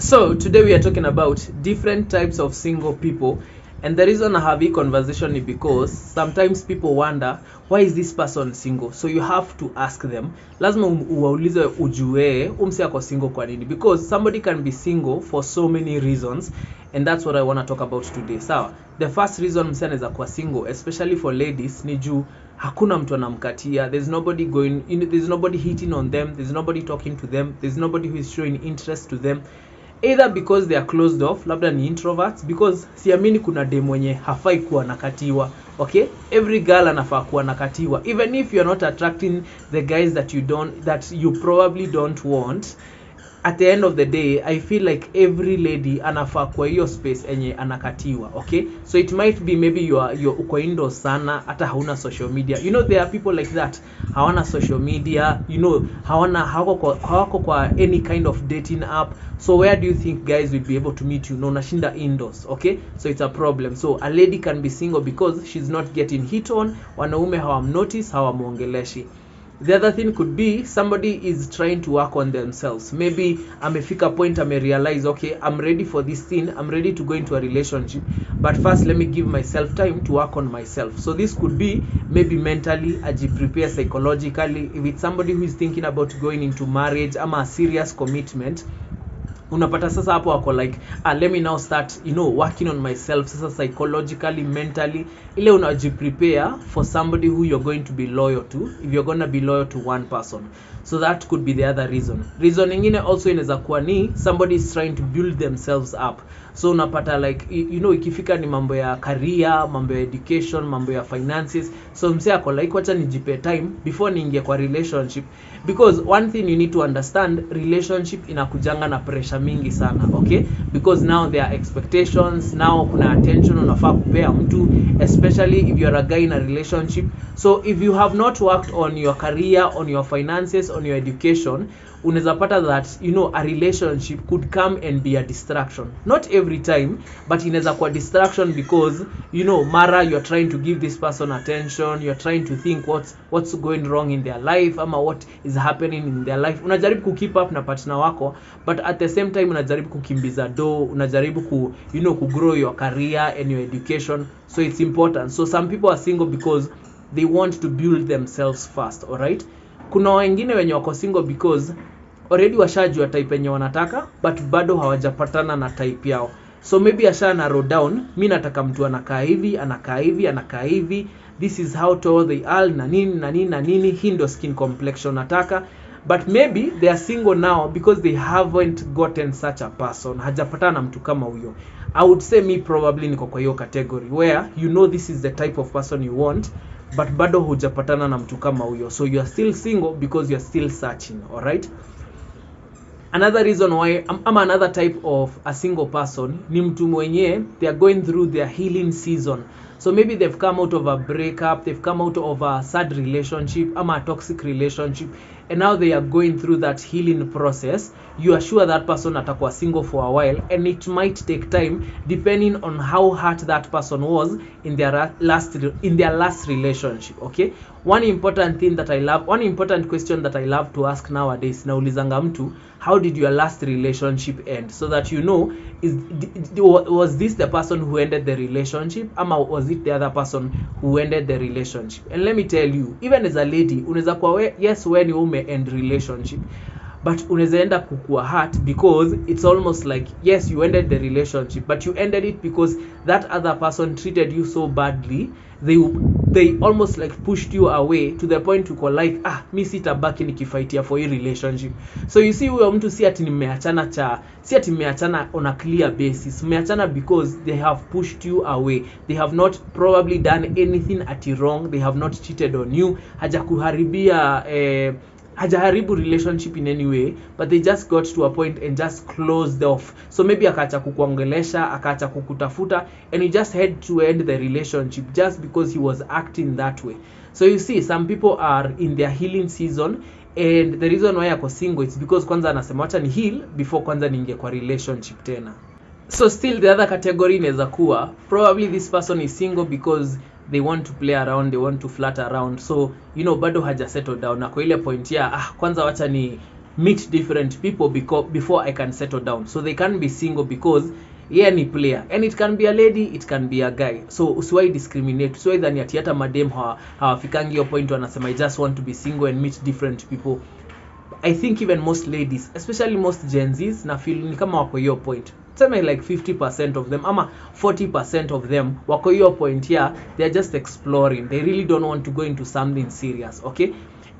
So today we are talking about different types of single people, and the reason I have this conversation is because sometimes people wonder why is this person single. So you have to ask them, lazima uwaulize ujue umse ako single kwa nini, because somebody can be single for so many reasons, and that's what I want to talk about today. Sawa, the first reason mse anaweza kuwa single, especially for ladies, ni juu hakuna mtu anamkatia. There's nobody going, there's nobody hitting on them, there's nobody talking to them, there's nobody who is showing interest to them, either because they are closed off, labda ni introverts, because siamini kuna dem mwenye hafai kuwa nakatiwa. Okay, every girl anafaa kuwa nakatiwa, even if you're not attracting the guys that you probably don't want. At the end of the day, I feel like every lady anafaa kwa hiyo space enye anakatiwa. Okay, so it might be maybe you're uko indo sana, hata hauna social media. There are people like that, hawana social media, hawako kwa any kind of dating app. So where do you think guys will be able to meet you? No, nashinda indoors. Okay, so it's a problem. So a lady can be single because she's not getting hit on, wanaume hawamnotice, hawamuongeleshi. The other thing could be somebody is trying to work on themselves. Maybe amefika point realize, okay, I'm ready for this thing, I'm ready to go into a relationship, but first let me give myself time to work on myself. So this could be maybe mentally, prepare psychologically. If it's somebody who is thinking about going into marriage ama a serious commitment, unapata sasa hapo wako like, let me now start working on myself sasa psychologically, mentally, ile prepare for somebody who you're going to be loyal to, if you're going to be loyal to one person. So that could be the other reason nyingine also inaweza kuwa ni somebody is trying to build themselves up. So unapata like ikifika ni mambo ya career, mambo ya education, mambo ya finances, so mse ako like wacha nijipe time before niingie kwa relationship, because one thing you need to understand, relationship inakujanga na pressure mingi sana. Okay, because now there are expectations, now kuna attention unafaa kupea mtu, especially if you are a guy in a relationship. So if you have not worked on your career, on your finances, on your education, unaweza pata that a relationship could come and be a distraction. Not every time, but inaweza kuwa distraction because mara you're trying to give this person attention, you're trying to think what's going wrong in their life ama what is happening in their life. Unajaribu ku keep up na partner wako, but at the same time unajaribu kukimbiza unajaribu ku grow your career and your education. So it's important. So some people are single because they want to build themselves first. All right, kuna wengine wenye wako single because already washajua type yenye wanataka, but bado hawajapatana na type yao. So maybe asha narrow down, mimi nataka mtu anakaa hivi, this is how tall they are, na nini, hii ndo skin complexion nataka. But maybe they are single now because they haven't gotten such a person, hajapatana na mtu kama huyo. I would say me probably niko kwa hiyo category where this is the type of person you want, but bado hujapatana na mtu kama huyo. So you are still single because you are still searching. All right, another reason why another type of a single person ni mtu mwenye they are going through their healing season. So maybe they've come out of a breakup, they've come out of a sad relationship ama a toxic relationship, and now they are going through that healing process. You are sure that person atakuwa single for a while, and it might take time depending on how hurt that person was in their last relationship. Okay, one important question that I love to ask nowadays, naulizanga mtu, how did your last relationship end? So that was this the person who ended the relationship ama was it the other person who ended the relationship? And let me tell you, even as a lady, unaweza kuwa yes when you may end relationship, but unaweza enda kukua hurt because it's almost like yes you ended the relationship, but you ended it because that other person treated you so badly. They almost like pushed you away to the point uko like mi sitabaki nikifightia for hii relationship. So you see, huyo mtu si ati mmeachana on a clear basis, mmeachana because they have pushed you away. They have not probably done anything wrong, they have not cheated on you, hajaharibu relationship in any way, but they just got to a point and just closed off. So maybe akaacha kukuongelesha, akaacha kukutafuta, and you just had to end the relationship just because he was acting that way. So you see, some people are in their healing season, and the reason why ako single is because kwanza anasema acha ni heal before kwanza niingie kwa relationship tena. So still the other category inaweza kuwa probably this person is single because they want to play around, they want to flirt around. So bado haja settle down na kwa ile point ya kwanza wacha meet different people before I can settle down. So they can be single because yeye ni player, and it can be a lady, it can be a guy. So usiwai discriminate, usiwai dhani ati hata madem hawafikangi hiyo point wanasema I just want to be single and meet different people. I think even most ladies, especially most Gen Zs, na feel ni kama wako hiyo point. Tuseme like 50% of them ama 40% of them wako hiyo point here. They are just exploring, they really don't want to go into something serious, okay?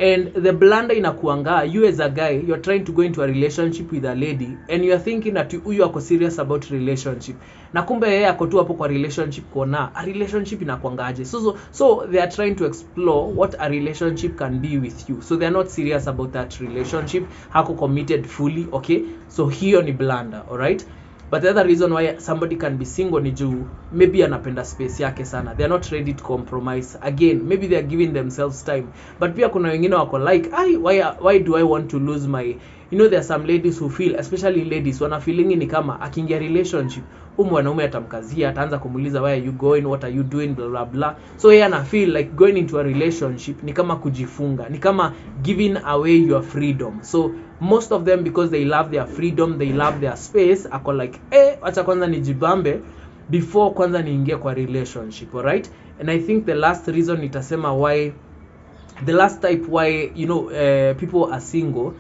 And the blunder inakuanga, you as a guy, you're trying to go into a relationship with a lady and you're thinking that huyu ako serious about relationship, na kumbe yeye ako tu hapo kwa relationship kuona a relationship inakuangaje. So they are trying to explore what a relationship can be with you. So they are not serious about that relationship, hako committed fully, okay? So hiyo ni blunder, alright? But the other reason why somebody can be single ni juu maybe anapenda space yake sana. They are not ready to compromise. Again, maybe they are giving themselves time. But pia kuna wengine wako like, why do I want to lose my... You know, there are some ladies who feel, especially ladies, wana feeling ni kama akiingia relationship, mwanaume atamkazia, ataanza kumuuliza where are you going, what are you doing, blah blah blah. So yeye ana feel like going into a relationship ni kama kujifunga, ni kama giving away your freedom. So most of them, because they love their freedom, they love their space, ako like acha kwanza nijibambe before kwanza niingie kwa relationship, alright? And I think the last reason nitasema why, the last type why, you know, people are single,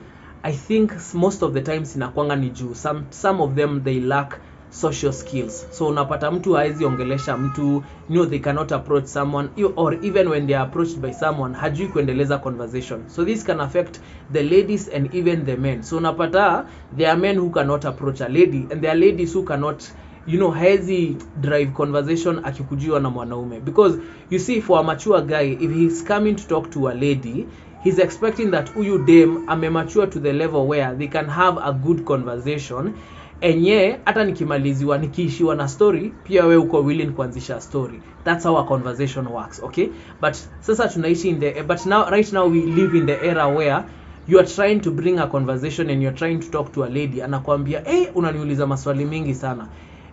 I think most of the times inakuanga ni juu some of them they lack social skills. So unapata mtu haezi ongelesha mtu, you know, they cannot approach someone, or even when they are approached by someone hajui kuendeleza conversation. So this can affect the ladies and even the men. So unapata there are men who cannot approach a lady, and there are ladies who cannot, you know, haezi drive conversation akikujiwa na mwanaume. Because you see, for a mature guy, if he's coming to talk to a lady, he's expecting that huyu dem amemature to the level where they can have a good conversation. Enye hata nikimaliziwa nikiishiwa na story, pia we uko willing kuanzisha story. That's how a conversation works, okay? But sasa tunaishi in the, but now right now we live in the era where you are trying to bring a conversation and you're trying to talk to a lady, anakuambia unaniuliza maswali mingi sana,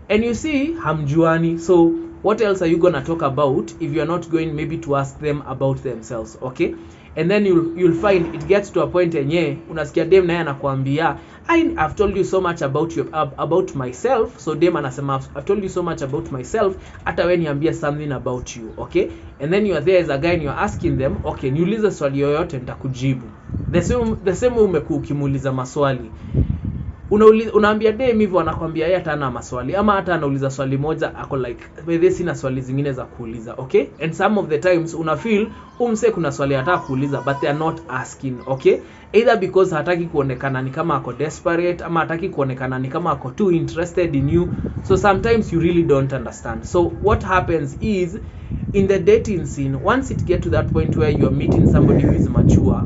and you see hamjuani. So what else are you gonna talk about if you're not going maybe to ask them about themselves, okay? And then you'll find it gets to a point enye unasikia dem naye anakuambia I've told you so much about myself. So dem anasema I've told you so much about myself, hata wewe niambia something about you, okay? And then you are there as a guy and you're asking them, okay, niulize swali yoyote nitakujibu. The same umekuwa ukimuuliza maswali, unaambia dem hivyo, anakuambia yeye hata ana maswali, ama hata anauliza swali moja ako like wewe sina swali zingine za kuuliza, okay? And some of the times una feel umse kuna swali hata kuuliza but they are not asking, okay? Either because hataki kuonekana ni kama ako desperate, ama hataki kuonekana ni kama ako too interested in you. So sometimes you really don't understand. So what happens is, in the dating scene, once it get to that point where you are meeting somebody who is mature,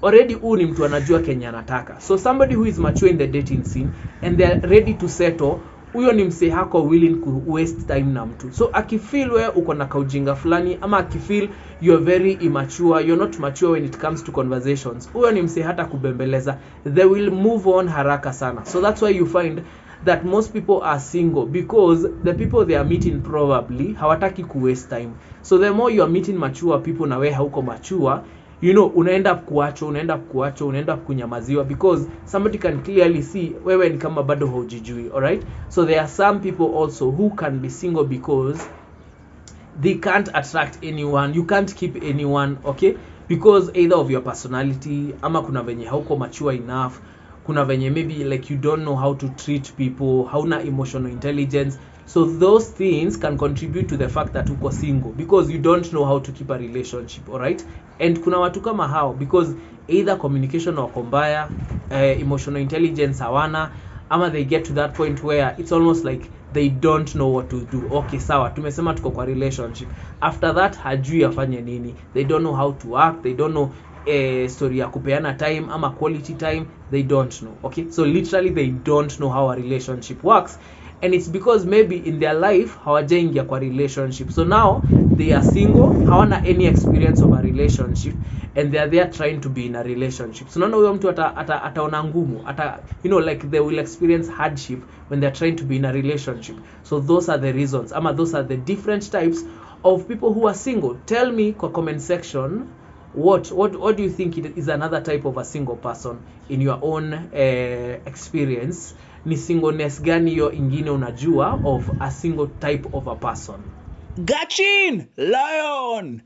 already huyu ni mtu anajua Kenya anataka. So somebody who is mature in the dating scene and they are ready to settle, huyo ni mse hako willing ku waste time na mtu. So akifeel wewe uko na kaujinga fulani, ama akifeel you are very immature, you're not mature when it comes to conversations, huyo ni mse hata kubembeleza, they will move on haraka sana. So that's why you find that most people are single, because the people they are meeting probably hawataki ku waste time. So the more you are meeting mature people na wewe hauko mature, you know, unaenda kunyamaziwa, because somebody can clearly see wewe ni kama bado haujijui, alright? So there are some people also who can be single because they can't attract anyone, you can't keep anyone, okay? Because either of your personality, ama kuna venye hauko mature enough, kuna venye maybe like you don't know how to treat people, hauna emotional intelligence. So those things can contribute to the fact that uko single, because you don't know how to keep a relationship, alright? And kuna watu kama hao, because either communication wako mbaya, emotional intelligence hawana, ama they get to that point where it's almost like they don't know what to do. Okay, sawa, tumesema tuko kwa relationship, after that hajui afanye nini, they don't know how to act, they don't know story ya kupeana time ama quality time, they don't know, okay? So literally they don't know how a relationship works. And it's because maybe in their life hawajaingia kwa relationship. So now they are single, hawana any experience of a relationship, and they are there trying to be in a relationship. So naona huyo mtu ataona ngumu, you know, like they will experience hardship when they are trying to be in a relationship. So those are the reasons, ama those are the different types of people who are single. Tell me kwa comment section what do you think it is another type of a single person in your own experience? Ni singleness gani hiyo ingine unajua of a single type of a person? Gachin Lion